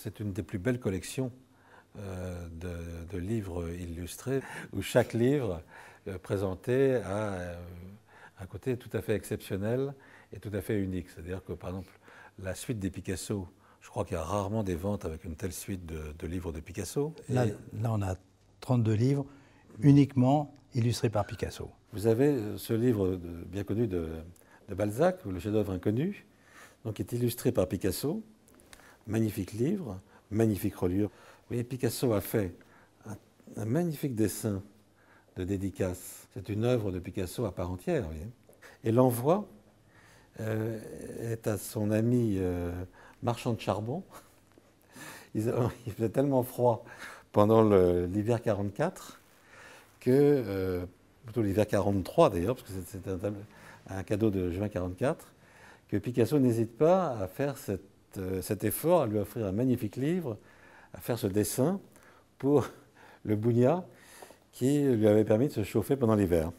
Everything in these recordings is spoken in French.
C'est une des plus belles collections de livres illustrés, où chaque livre présenté a un côté tout à fait exceptionnel et tout à fait unique. C'est-à-dire que, par exemple, la suite des Picasso, je crois qu'il y a rarement des ventes avec une telle suite de livres de Picasso. Là, on a 32 livres uniquement illustrés par Picasso. Vous avez ce livre bien connu de Balzac, Le chef-d'œuvre inconnu, donc, qui est illustré par Picasso. Magnifique livre, magnifique reliure. Vous voyez, Picasso a fait un magnifique dessin de dédicace. C'est une œuvre de Picasso à part entière. Vous voyez. Et l'envoi est à son ami marchand de charbon. Il faisait tellement froid pendant l'hiver 44 que, plutôt l'hiver 43 d'ailleurs, parce que c'était un cadeau de juin 44, que Picasso n'hésite pas à faire cet effort, à lui offrir un magnifique livre, à faire ce dessin pour le Bugna qui lui avait permis de se chauffer pendant l'hiver.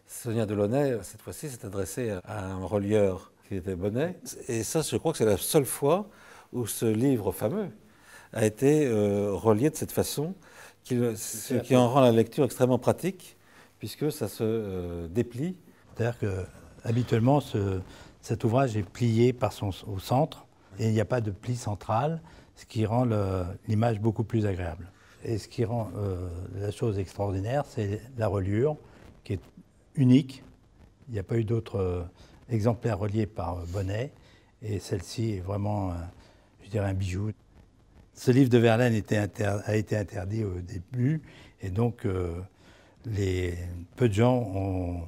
Sonia Delaunay, cette fois-ci, s'est adressée à un relieur qui était Bonnet. Et ça, je crois que c'est la seule fois où ce livre fameux a été relié de cette façon, ce qui en rend la lecture extrêmement pratique, puisque ça se déplie. C'est-à-dire que habituellement, cet ouvrage est plié au centre, et il n'y a pas de pli central, ce qui rend l'image beaucoup plus agréable. Et ce qui rend la chose extraordinaire, c'est la reliure, qui est unique. Il n'y a pas eu d'autres exemplaires reliés par Bonnet, et celle-ci est vraiment, je dirais, un bijou. Ce livre de Verlaine a été interdit au début, et donc peu de gens ont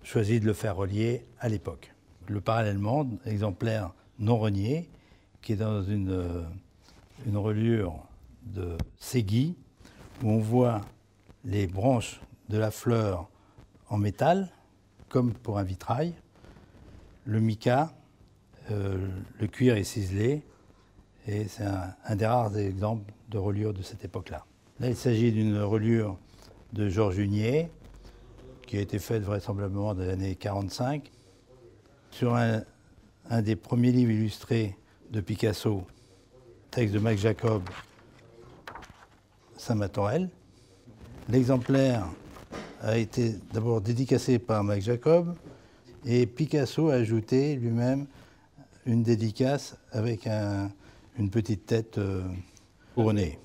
choisi de le faire relier à l'époque. Le parallèlement, exemplaire non renié, qui est dans une reliure de Ségui, où on voit les branches de la fleur en métal, comme pour un vitrail, le mica, le cuir est ciselé, et c'est un des rares exemples de reliure de cette époque-là. Là, il s'agit d'une reliure de Georges Hunier, qui a été faite vraisemblablement dans l'année 45, sur un des premiers livres illustrés de Picasso, texte de Max Jacob, Saint-Matorel. L'exemplaire a été d'abord dédicacé par Max Jacob, et Picasso a ajouté lui-même une dédicace avec une petite tête couronnée.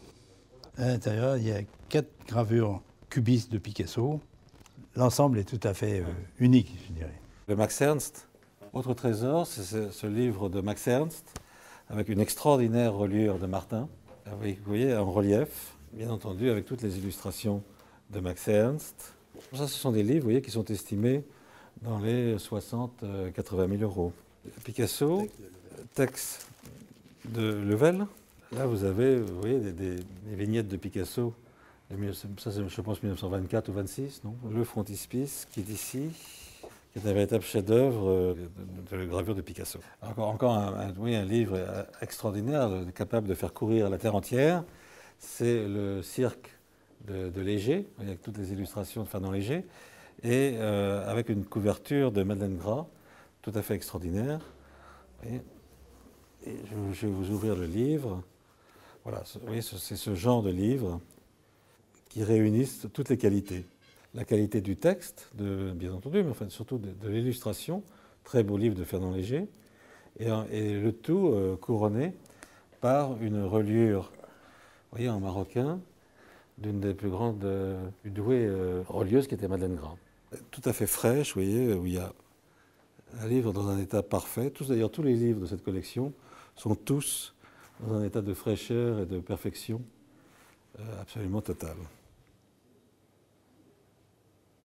À l'intérieur, il y a 4 gravures cubistes de Picasso. L'ensemble est tout à fait unique, je dirais. Le Max Ernst, autre trésor, c'est ce livre de Max Ernst, avec une extraordinaire reliure de Martin, avec, vous voyez, en relief, bien entendu, avec toutes les illustrations de Max Ernst. Ça, ce sont des livres, vous voyez, qui sont estimés dans les 60-80 000 euros. Picasso, texte de Level. Là, vous avez, vous voyez, des vignettes de Picasso. Ça, c'est, je pense, 1924 ou 26, non? Le frontispice, qui est ici, qui est un véritable chef-d'œuvre de la gravure de Picasso. Encore un livre extraordinaire, capable de faire courir la terre entière. C'est le cirque de Léger, avec toutes les illustrations de Fernand Léger, et avec une couverture de Madeleine Gras, tout à fait extraordinaire. Et je vais vous ouvrir le livre. Voilà, vous voyez, c'est ce genre de livre qui réunissent toutes les qualités. La qualité du texte, bien entendu, mais enfin, surtout de l'illustration. Très beau livre de Fernand Léger. Et le tout couronné par une reliure, vous voyez, en maroquin, d'une des plus grandes douées relieuses qui était Madeleine Gras. Tout à fait fraîche, vous voyez, où il y a un livre dans un état parfait. D'ailleurs, tous les livres de cette collection sont tous dans un état de fraîcheur et de perfection absolument totale.